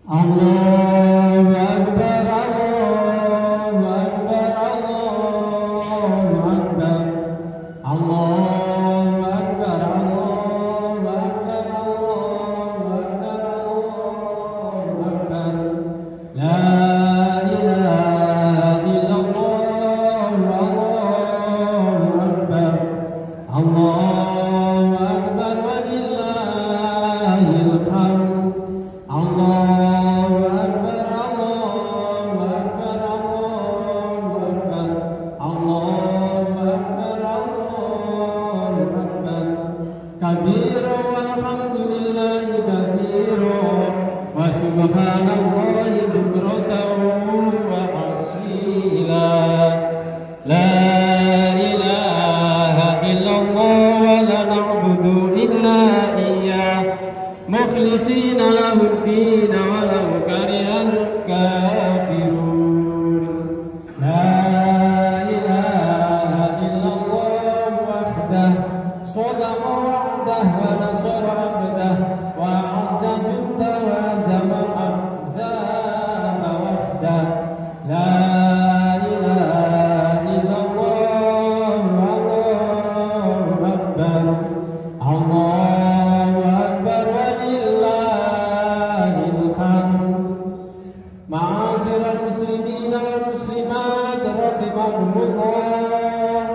Allahu Akbar, Allahu Akbar, Allahu Akbar, Allahu Akbar, Allahu Akbar, Allahu Akbar, Allahu Akbar. La ilaha illallah, Allahu Akbar, Allahu Akbar walillahil hamd. Allahu Akbar, Allahu Akbar, Allahu Akbar, Allahu Akbar, Allahu Akbar. Kabira walhamdulillahi katsira wa subhanallahi bukratan wa asila. La ilaha illallah wa la na'budu illa iyyah mukhlisina lahud-din walau karihal kafirun. La ilaha illallah wahdah sadaqa wa'dah wa nasara abdah wa azza jundah wa hazama ahzaba wahdah. La ilaha illallah, Allahu Akbar, Allahu Akbar walillahil hamd. Ma'asyiral muslimin wal muslimat rahimakumullah.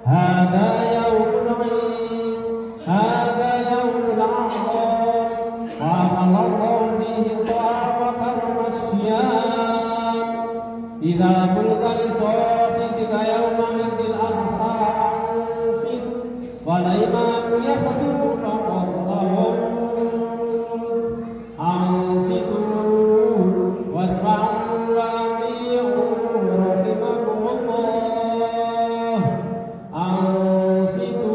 Hada yaumul 'id, hada yaumul 'azam, wa halallahu fihi at-ta'am wa harrama as-siyam. Idza qulta li sahibika yawma 'idil adha anfit wa la imamu yakhutubu faqad lahum ansitu wasma'u wa ati'u rahimakumullah. Ansitu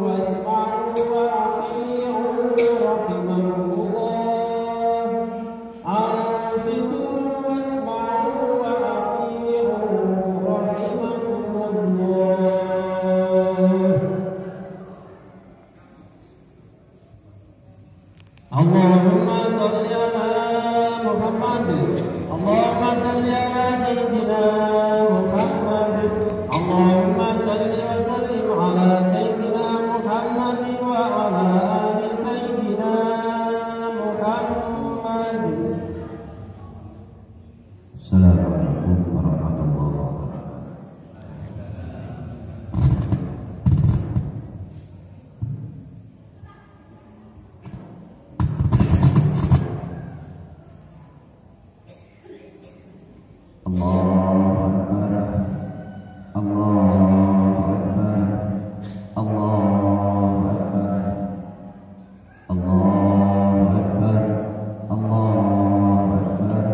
wasma'u wa ati'u rahimakumullah. Ansitu wasma'u wa ati'u rahimakumullah. Allahumma salli ala Muhammad, Allahumma salli ala Sayyidina Muhammad, Allahumma salli wa sallim ala Sayyidina Muhammad wa ala ali Sayyidina Muhammad. Assalamualaikum warahmatullahi wabarakatuh. Allahu Akbar, Allahu Akbar, Allahu Akbar, Allahu Akbar, Allahu Akbar,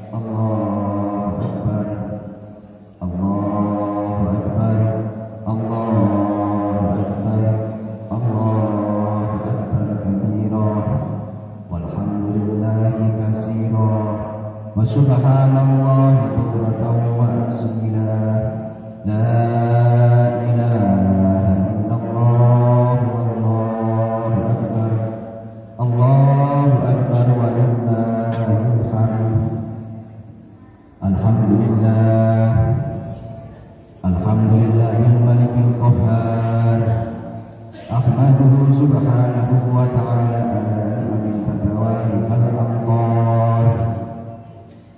Allahu Akbar, Allahu Akbar, Allahu Akbar, Allahu Akbar kabira walhamdulillahi katsira wa subhanallahi bukratan wa asila. La ilaha illallah, wallahu akbar, Allahu akbar walillahil hamd. Alhamdulillah, alhamdulillahil malikil qahhar. Ahmaduhu subhanahu wa ta'ala ala ni'amin tatawalikal amtar,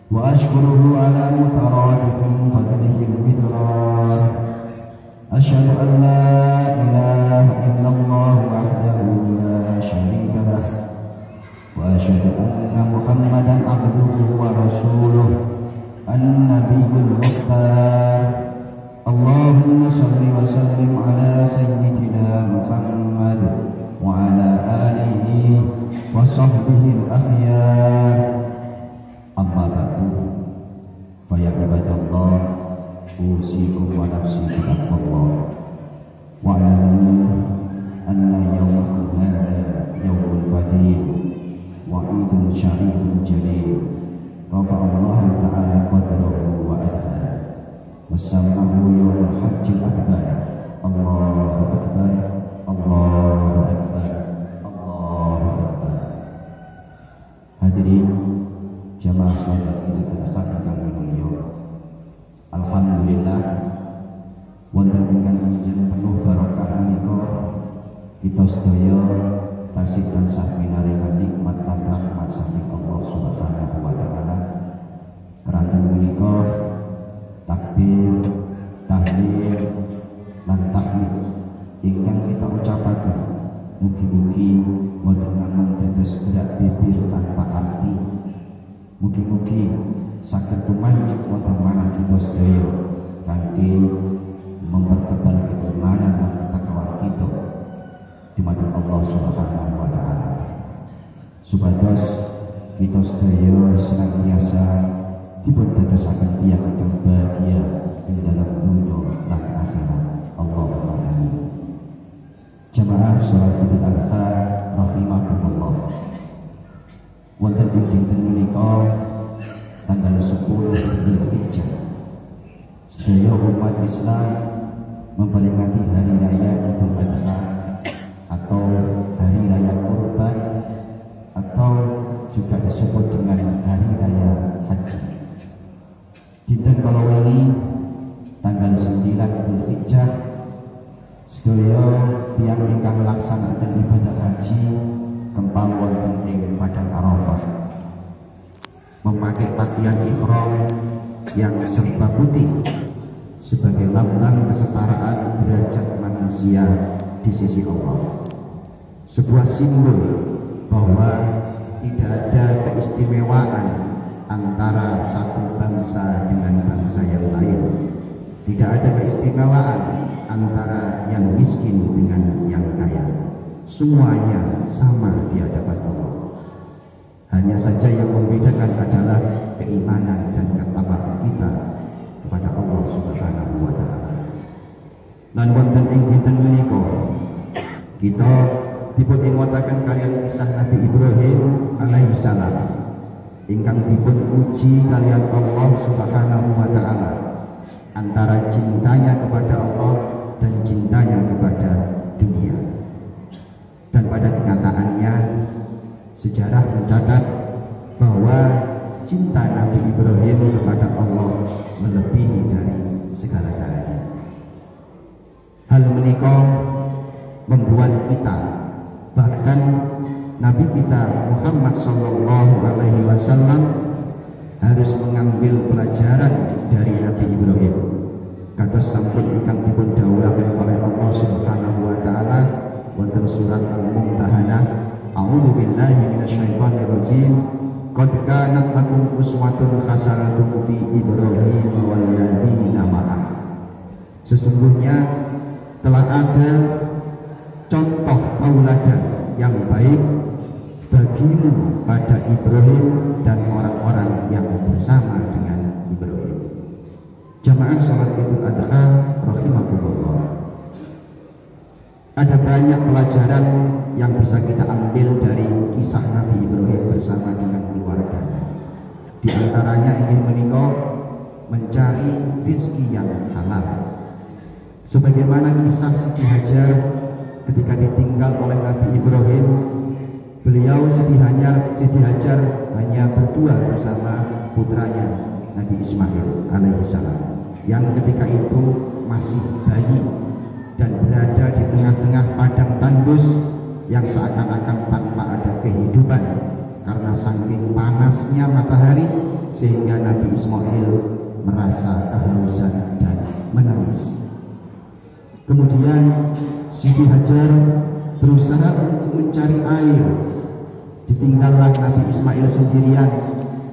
wa ashkuruhu ala mutaradifin fadlihil midrar. Asyhadu an la ilaha illallah wahdahu la syarika lah, wa asyhadu anna Muhammadan abduhu wa rasuluh an-nabiyyul mukhtar. Allahumma salli wa sallim ala sayyidina Muhammad wa ala alihi wa sahbihi al-akhyar. Amma ba'du, fa ya ibadallah, usikum wa nafsi bittaqwallah. Wa'lamu anna yawmakum hadha yawmul fadil wa 'idun syarifun jalil. Rafa'allahu ta'ala qadrahu wa adhara wassamahu yawmul hajjil akbar. Allahu akbar, Allahu akbar, Allahu akbar. Hadirin Alhamdulillah wonten ingkang injen penuh barokah menika kita sedaya tasih tansah minarengan nikmat lan rahmat saking Allah Subhanahu wa taala. Keranten menika takbir, tahlil lan tahmid ingkang kita ucapaken mugi-mugi boten namung dados gerak bibir tanpa arti. Mugi-mugi saged tumanjuk wonten manah kita sedaya kanthi mempertebal keimanan lan ketakwaan kita dumateng Allah Subhanahu wa taala. Supados kita sedaya senantiasa dipun dadosaken tiyang ingkang bahagia ing dalam dunya lan akhirat. Allahumma amin. Jamaah salat Idul Adha rahimakumullah. Wonten ing dinten menika tanggal 10 Dzulhijjah sedaya umat Islam memperingati hari raya Idul Adha atau hari raya Kurban atau juga disebut dengan hari raya Haji. Dinten kala wingi tanggal 9 Dzulhijjah sedaya tiyang ingkang nglaksanakaken ibadah haji kempal wonten ing padang Arafah memakai pakaian ihram yang serba putih sebagai lambang kesetaraan derajat manusia di sisi Allah. Sebuah simbol bahwa tidak ada keistimewaan antara satu bangsa dengan bangsa yang lain. Tidak ada keistimewaan antara yang miskin dengan yang kaya. Semuanya sama di hadapan Allah. Hanya saja yang membedakan adalah keimanan dan ketakwaan kita kepada Allah Subhanahu wa taala. Lan wonten ing dinten menika kita dipun ingotaken kalian kisah Nabi Ibrahim alaihi salam ingkang dipun uji kalian Allah Subhanahu wa taala antara cintanya kepada Allah dan cintanya kepada dunia. Dan pada kenyataannya sejarah mencatat bahwa cinta Nabi Ibrahim kepada Allah melebihi dari segala-galanya. Hal menika membuat kita, bahkan Nabi kita Muhammad sallallahu alaihi wasallam harus mengambil pelajaran dari Nabi Ibrahim. Kados sampun ingkang dipun dawuhaken oleh Allah Subhanahu wa taala wonten surat Al-Mumtahanah, A'udzu billahi minasyaitonir rajim. Qad kanat lakum uswatun hasanatun fi Ibrahim wal ladzina ma'ah. Sesungguhnya telah ada contoh tauladan yang baik bagimu pada Ibrahim dan orang-orang yang bersama dengan Ibrahim. Jamaah salat Idul Adha rahimakumullah. Ada banyak pelajaran yang bisa kita ambil dari kisah Nabi Ibrahim bersama dengan keluarganya. Di antaranya ingin menikah mencari rezeki yang halal. Sebagaimana kisah Siti Hajar ketika ditinggal oleh Nabi Ibrahim, beliau Siti Hajar hanya berdua bersama putranya Nabi Ismail alaihissalam yang ketika itu masih bayi dan berada di tengah-tengah padang tandus yang seakan-akan tanpa ada kehidupan karena saking panasnya matahari, sehingga Nabi Ismail merasa kehausan dan menangis. Kemudian Siti Hajar berusaha untuk mencari air. Ditinggallah Nabi Ismail sendirian.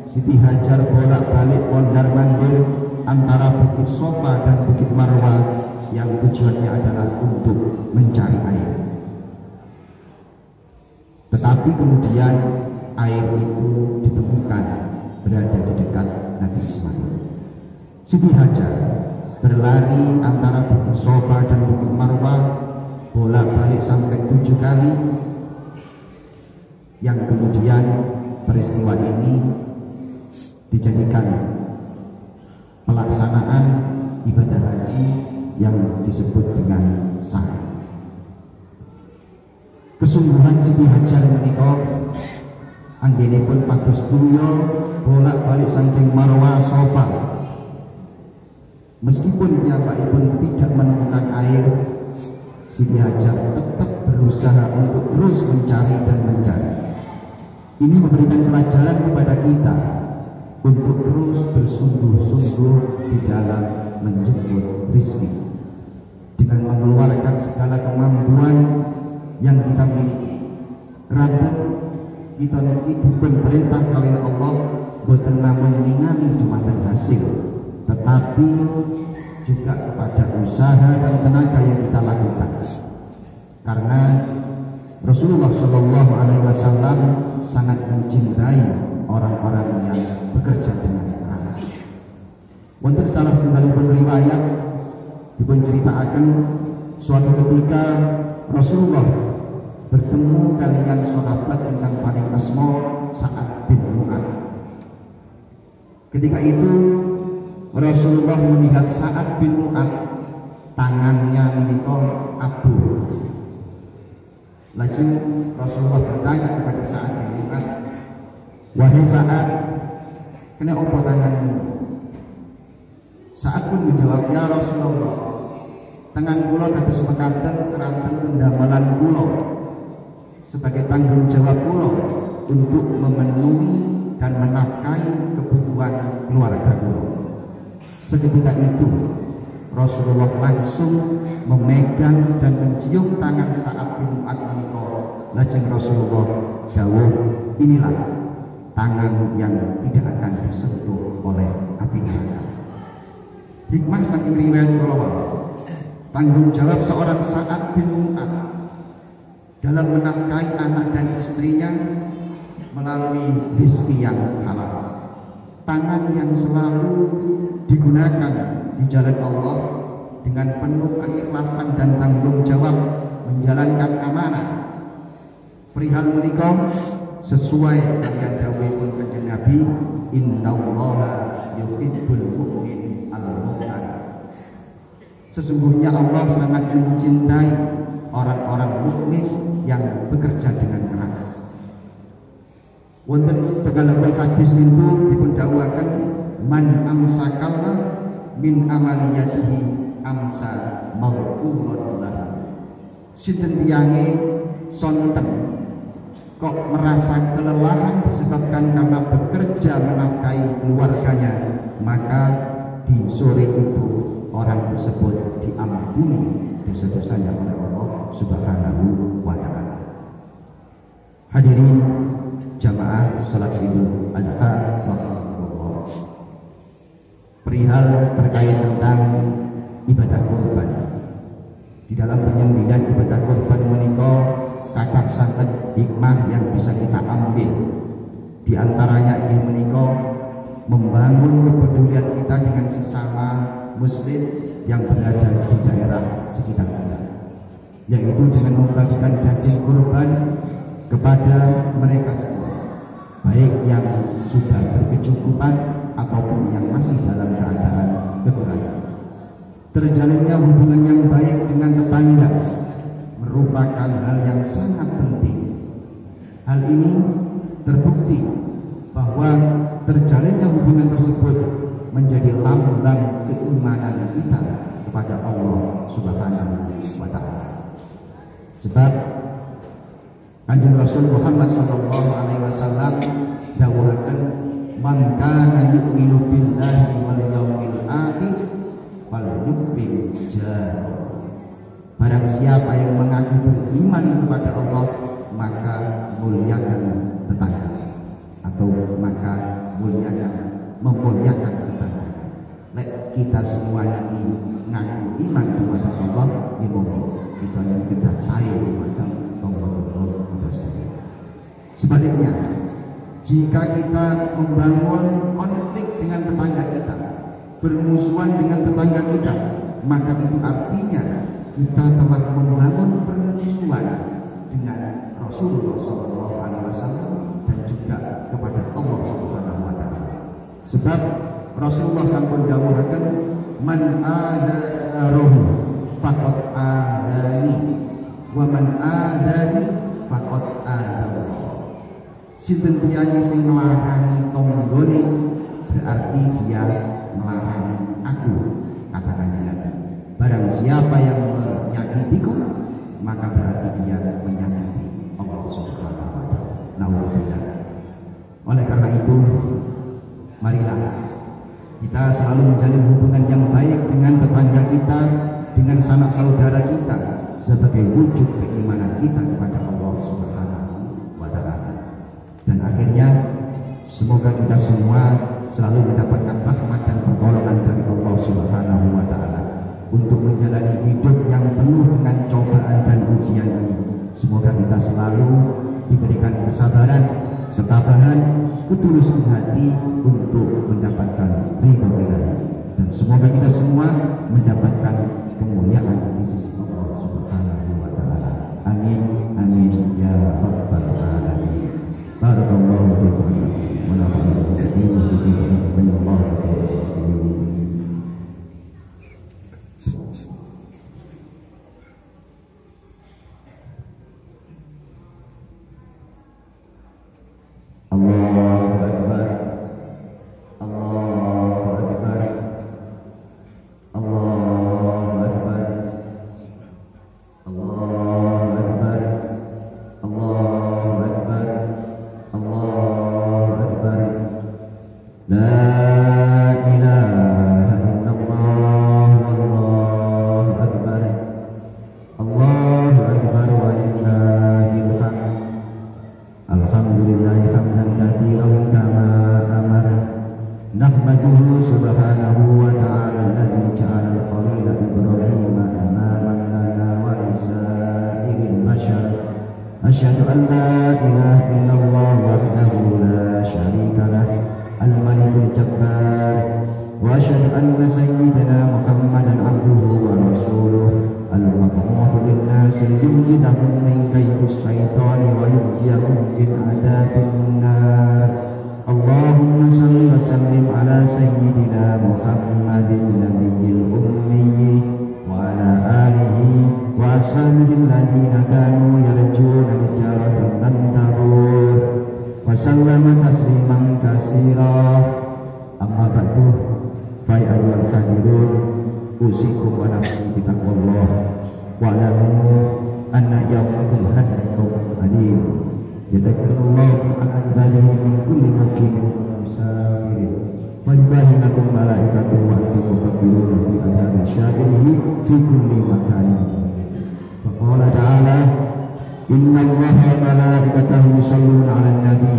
Siti Hajar bolak-balik mondar-mandir antara Bukit Sofa dan Bukit Marwah yang tujuannya adalah untuk mencari air. Tetapi kemudian air itu ditemukan berada di dekat Nabi Ismail. Siti Hajar berlari antara Bukit Sofa dan Bukit Marwah bolak-balik sampai 7 kali, yang kemudian peristiwa ini dijadikan pelaksanaan ibadah haji yang disebut dengan sa'i. Kesungguhan Siti Hajar menika anggenipun pados tuya bolak-balik saking Marwah Sofa Meskipun piyambakipun tidak menemukan air, Siti Hajar tetap berusaha untuk terus mencari dan mencari. Ini memberikan pelajaran kepada kita untuk terus bersungguh-sungguh di dalam menjemput rezeki dengan mengeluarkan segala kemampuan yang kita miliki. Ranten kita niki dipun perintah kalian Allah boten namung ningali dumateng hasil, tetapi juga kepada usaha dan tenaga yang kita lakukan. Karena Rasulullah Shallallahu Alaihi Wasallam sangat mencintai orang-orang yang bekerja dengan keras. Untuk salah setunggalipun riwayat dipun ceritakan suatu ketika Rasulullah bertemu kalian sahabat ingkang paling asma Sa'ad bin Mu'adz. Ketika itu Rasulullah melihat Sa'ad bin Mu'adz tangannya menika abu. Lajeng Rasulullah bertanya kepada Sa'ad bin Mu'adz, "Wahai Sa'ad, kena apa tanganmu?" Sa'ad pun menjawab, "Ya Rasulullah, tangan kula kados mekaten keranten kendamalan kula sebagai tanggung jawab kula untuk memenuhi dan menafkahi kebutuhan keluarga kula." Seketika itu Rasulullah langsung memegang dan mencium tangan Sa'ad bin Mu'adz menika. Lajeng Rasulullah dawuh, "Inilah tangan yang tidak akan disentuh oleh api neraka." Hikmah saking riwayat kula, tanggung jawab seorang Sa'ad bin Mu'adz dalam menafkahi anak dan istrinya melalui rezeki yang halal. Tangan yang selalu digunakan di jalan Allah dengan penuh keikhlasan dan tanggung jawab menjalankan amanah. Perihal menika sesuai kalian dawuhipun Kanjeng Nabi, innallaha yuhibbul mu'min al-mu'min. Sesungguhnya Allah sangat mencintai orang-orang mukmin yang bekerja dengan keras. Wonten setunggalipun hadis itu dipun dawuhaken, man amsakalla min amaliyatihi amsa maghfurun lahu. Sinten tiyange sonten kok merasa kelelahan disebabkan karena bekerja menafkahi keluarganya, maka di sore itu orang tersebut diampuni dosa-dosanya oleh Allah Subhanahu wa ta'ala. Hadirin jamaah salat Idul Adha rahimahullah. Perihal terkait tentang ibadah kurban. Di dalam penyembelihan ibadah kurban menika kathah sanget hikmah yang bisa kita ambil. Di antaranya ini menika membangun kepedulian kita dengan sesama muslim yang berada di daerah sekitar kita, yaitu dengan membagikan daging kurban kepada mereka semua, baik yang sudah berkecukupan ataupun yang masih dalam keadaan kekurangan. Terjalinnya hubungan yang baik dengan tetangga merupakan hal yang sangat penting. Hal ini terbukti bahwa terjalinnya hubungan tersebut menjadi lambang keimanan kita kepada Allah Subhanahu wa ta'ala. Sebab Kanjeng Rasul Muhammad sallallahu alaihi wasallam dawuhaken, man kana yu'minu billahi wal yaumil akhir falyukrim jarahu. Barang siapa yang mengaku beriman kepada Allah, maka muliakan tetangga, atau maka memuliakan tetangga. Lek kita semuanya ini ngaku iman kepada Allah, dimonggo kita yang tidak saya kepada Sebaliknya, jika kita membangun konflik dengan tetangga kita, bermusuhan dengan tetangga kita, maka itu artinya kita telah membangun permusuhan dengan Rasulullah SAW dan juga kepada Allah Subhanahu wa ta'ala. Sebab Rasulullah sampun dawuhaken, man ada jarahu faqad adani wa man adani faqad adallah. Sinten tiyang sing nglarani tanggane berarti dia melarani aku, kata Kanjeng Nabi, barang siapa yang menyakitiku maka berarti dia menyakiti Allah Subhanahu wa taala. Nauzubillah. Oleh karena itu, marilah kita selalu menjalin hubungan yang baik dengan tetangga kita, dengan sanak saudara kita, sebagai wujud keimanan kita kepada Allah Subhanahu wa taala. Dan akhirnya semoga kita semua selalu mendapatkan rahmat dan pertolongan dari Allah Subhanahu wa taala untuk menjalani hidup yang penuh dengan cobaan dan ujian ini. Semoga kita selalu diberikan kesabaran, ketabahan, ketulusan hati untuk mendapatkan ridho Ilahi, dan semoga kita semua mendapatkan kemuliaan di sisi Allah Subhanahu wa taala. Amin amin ya rabbal alamin. Barakallahu fiikum wa nafa'ana bihi. Allahu Akbar, Allahu Akbar, Allahu Akbar, Allahu Akbar, Allahu Akbar, Allahu Akbar. La ilaha illallah, Allahu Akbar, Allahu Akbar wa lillahil hamd. Alhamdulillah hamdan katsiran kama amara, nahmaduhu subhanahu wa ta'ala alladzi ja'ala al-khalila Ibrahim imaman lana wa lisa'iril bashar. Asyhadu an la ilaha illallah wahdahu la syarika lah, al-malikul jabbar, wa asyhadu anna sayyidina Muhammadan abduhu wa rasuluh, al-mab'uutsu lin-nasi liyunjidahum min kaydis syaitani wa yunjiyahum min adzabin nar. Allahumma shalli wa sallim ala sayyidina Muhammadin nabiyil ummi wa ala alihi wa ashabihi alladhina kanu yarjuna tijaratan lan tabur, wa sallama tasliman katsira. Amma ba'du, fa ayyuhal hadirun, usikum wa nafsi bitaqwallah, wa alamu anna yawmakum hadha yawmun adim, yadhkurullahu ala ibadihi min kulli mawqin wa musafirin, wa yubayyinakum malaikatuhu wa tukabbiruna fi adhari syairihi fi kulli makanin. Wa qala ta'ala, inna allaha wa malaikatahu yusalluna 'alan nabi,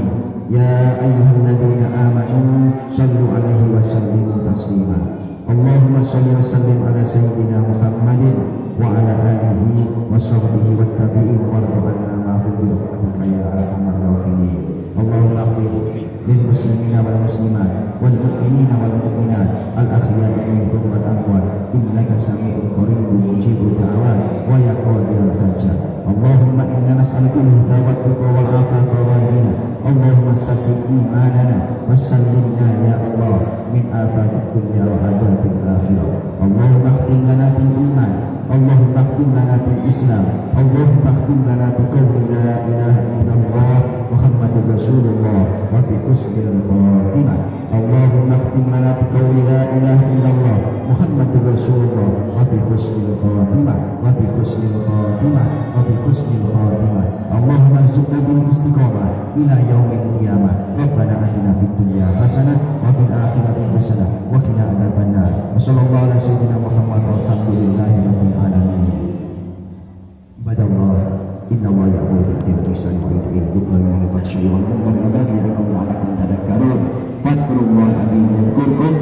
ya ayyuhalladzina amanu sallu 'alaihi wa sallimu taslima. Allahumma shalli wa sallim ala sayyidina Muhammadin wa ala alihi wa sahbihi wa tabi'in wa radhiyallahu anhum bi rahmatika ya arhamar rahimin. Allahumma ighfir lil muslimina wal muslimat wal mu'minina wal mu'minat al ahya'i minhum wal amwat, innaka sami'un qaribun mujibud da'awat wa ya qadiyal hajat. Allahumma inna nas'aluka al-huda wat tuqa wal 'afata wal ghina. Allahumma sabbit imanana wa sallimna ya Allah min afatid dunya wa adabil akhirah. Allahumma khtim lana bil iman, Allahumma khtim lana bil Islam, Allahumma khtim lana bi qawli la ilaha illallah Muhammadur Rasulullah wa bi husnil khatimah. Allahumma khtim lana bi qawli la ilaha illallah Muhammadur Rasulullah wa bi husnil khatimah wa bi husnil khatimah wa bi husnil khatimah. Allahumma arzuqna bil istiqamah ila yaumil qiyamah. Rabbana atina fid dunya hasanah wa fil akhirati hasanah wa qina adzabannar. Wa sallallahu ala sayyidina Muhammad walhamdulillahi rabbil alamin. Ibadallah, inna wa ya'muru bil ihsani wa ita'i dzil qurba wal fahsya'i wal munkari wal baghi ya'idhukum la'allakum tadhakkarun. Fadhkurullaha 'azim yadhkurkum